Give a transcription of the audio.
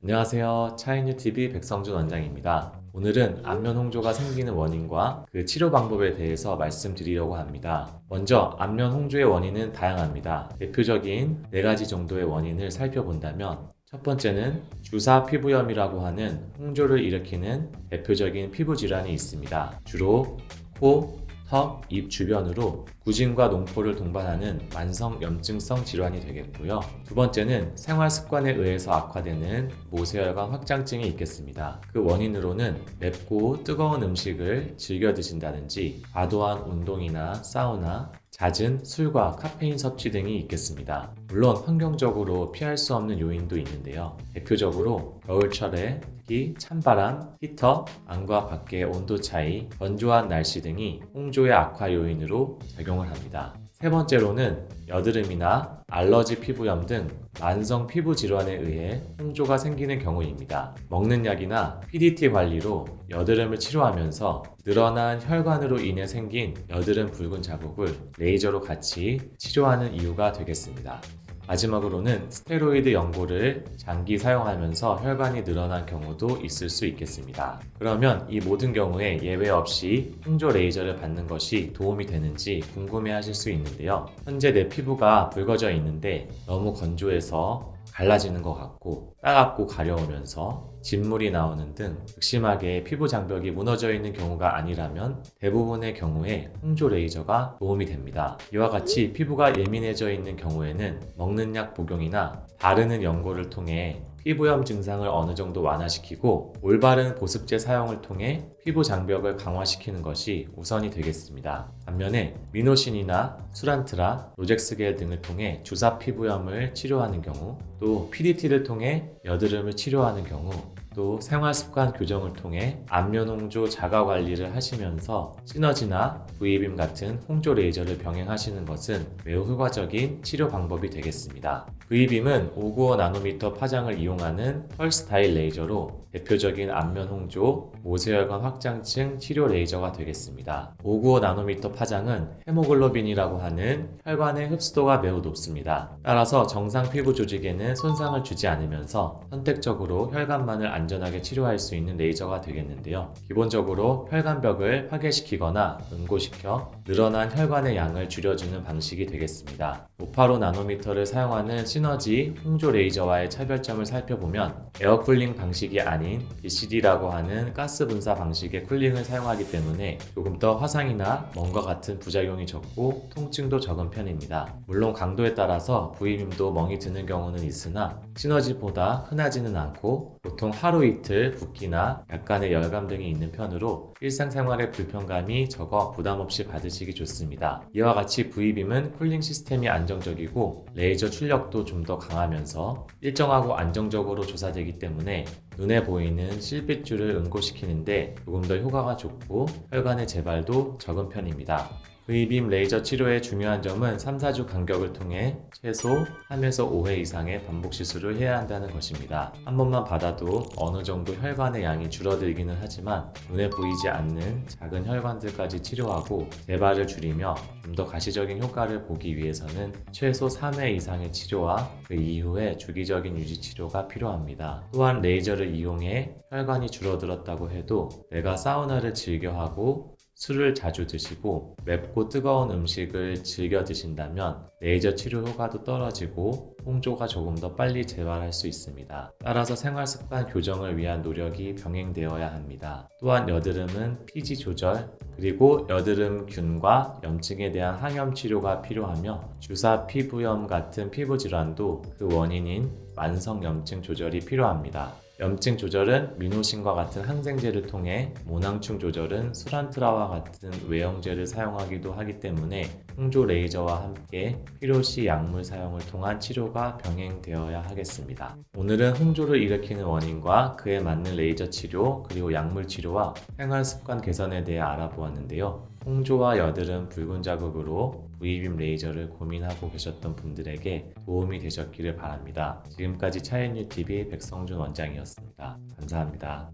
안녕하세요. 차인유TV 백성준 원장입니다. 오늘은 안면 홍조가 생기는 원인과 그 치료 방법에 대해서 말씀드리려고 합니다. 먼저 안면 홍조의 원인은 다양합니다. 대표적인 4가지 정도의 원인을 살펴본다면 첫 번째는 주사 피부염이라고 하는 홍조를 일으키는 대표적인 피부 질환이 있습니다. 주로 코, 턱, 입 주변으로 구진과 농포를 동반하는 만성 염증성 질환이 되겠고요. 두 번째는 생활 습관에 의해서 악화되는 모세혈관 확장증이 있겠습니다. 그 원인으로는 맵고 뜨거운 음식을 즐겨 드신다든지 과도한 운동이나 사우나, 잦은 술과 카페인 섭취 등이 있겠습니다. 물론 환경적으로 피할 수 없는 요인도 있는데요. 대표적으로 겨울철에 특히 찬바람, 히터, 안과 밖의 온도 차이, 건조한 날씨 등이 홍조의 악화 요인으로 작용을 합니다. 세 번째로는 여드름이나 알러지 피부염 등 만성 피부 질환에 의해 홍조가 생기는 경우입니다. 먹는 약이나 PDT 관리로 여드름을 치료하면서 늘어난 혈관으로 인해 생긴 여드름 붉은 자국을 레이저로 같이 치료하는 이유가 되겠습니다. 마지막으로는 스테로이드 연고를 장기 사용하면서 혈관이 늘어난 경우도 있을 수 있겠습니다. 그러면 이 모든 경우에 예외 없이 홍조 레이저를 받는 것이 도움이 되는지 궁금해 하실 수 있는데요. 현재 내 피부가 붉어져 있는데 너무 건조해서 갈라지는 것 같고 따갑고 가려우면서 진물이 나오는 등 극심하게 피부 장벽이 무너져 있는 경우가 아니라면 대부분의 경우에 홍조 레이저가 도움이 됩니다. 이와 같이 피부가 예민해져 있는 경우에는 먹는 약 복용이나 바르는 연고를 통해 피부염 증상을 어느 정도 완화시키고 올바른 보습제 사용을 통해 피부 장벽을 강화시키는 것이 우선이 되겠습니다. 반면에 미노신이나 수란트라, 로젝스겔 등을 통해 주사 피부염을 치료하는 경우, 또 PDT를 통해 여드름을 치료하는 경우, 또 생활습관 교정을 통해 안면 홍조 자가 관리를 하시면서 시너지나 V빔 같은 홍조 레이저를 병행하시는 것은 매우 효과적인 치료 방법이 되겠습니다. V빔은 595나노미터 파장을 이용하는 펄스타일 레이저로 대표적인 안면 홍조, 모세혈관 확장증 치료 레이저가 되겠습니다. 595나노미터 파장은 헤모글로빈이라고 하는 혈관의 흡수도가 매우 높습니다. 따라서 정상 피부 조직에는 손상을 주지 않으면서 선택적으로 혈관만을 안전하게 치료할 수 있는 레이저가 되겠는데요. 기본적으로 혈관벽을 파괴시키거나 응고시켜 늘어난 혈관의 양을 줄여주는 방식이 되겠습니다. 585나노미터를 사용하는 시너지 홍조 레이저와의 차별점을 살펴보면 에어쿨링 방식이 아닌 BCD라고 하는 가스 분사 방식의 쿨링을 사용하기 때문에 조금 더 화상이나 멍과 같은 부작용이 적고 통증도 적은 편입니다. 물론 강도에 따라서 V빔도 멍이 드는 경우는 있으나 시너지보다 흔하지는 않고 보통 하루 이틀 붓기나 약간의 열감 등이 있는 편으로 일상생활의 불편감이 적어 부담없이 받으시기 좋습니다. 이와 같이 V빔은 쿨링 시스템이 안정적이고 레이저 출력도 좀 더 강하면서 일정하고 안정적으로 조사되기 때문에 눈에 보이는 실핏줄을 응고시키는데 조금 더 효과가 좋고 혈관의 재발도 적은 편입니다. V빔 레이저 치료의 중요한 점은 3-4주 간격을 통해 최소 3에서 5회 이상의 반복 시술을 해야 한다는 것입니다. 한 번만 받아도 어느 정도 혈관의 양이 줄어들기는 하지만 눈에 보이지 않는 작은 혈관들까지 치료하고 재발을 줄이며 좀 더 가시적인 효과를 보기 위해서는 최소 3회 이상의 치료와 그 이후에 주기적인 유지 치료가 필요합니다. 또한 레이저를 이용해 혈관이 줄어들었다고 해도 내가 사우나를 즐겨하고 술을 자주 드시고 맵고 뜨거운 음식을 즐겨 드신다면 레이저 치료 효과도 떨어지고 홍조가 조금 더 빨리 재발할 수 있습니다. 따라서 생활습관 교정을 위한 노력이 병행되어야 합니다. 또한 여드름은 피지 조절 그리고 여드름균과 염증에 대한 항염 치료가 필요하며 주사 피부염 같은 피부 질환도 그 원인인 만성 염증 조절이 필요합니다. 염증 조절은 미노신과 같은 항생제를 통해 모낭충 조절은 수란트라와 같은 외형제를 사용하기도 하기 때문에 홍조 레이저와 함께 필요시 약물 사용을 통한 치료가 병행되어야 하겠습니다. 오늘은 홍조를 일으키는 원인과 그에 맞는 레이저 치료 그리고 약물 치료와 생활 습관 개선에 대해 알아보았는데요. 홍조와 여드름 붉은 자국으로 V빔 레이저를 고민하고 계셨던 분들에게 도움이 되셨기를 바랍니다. 지금까지 차인유TV 백성준 원장이었습니다. 감사합니다.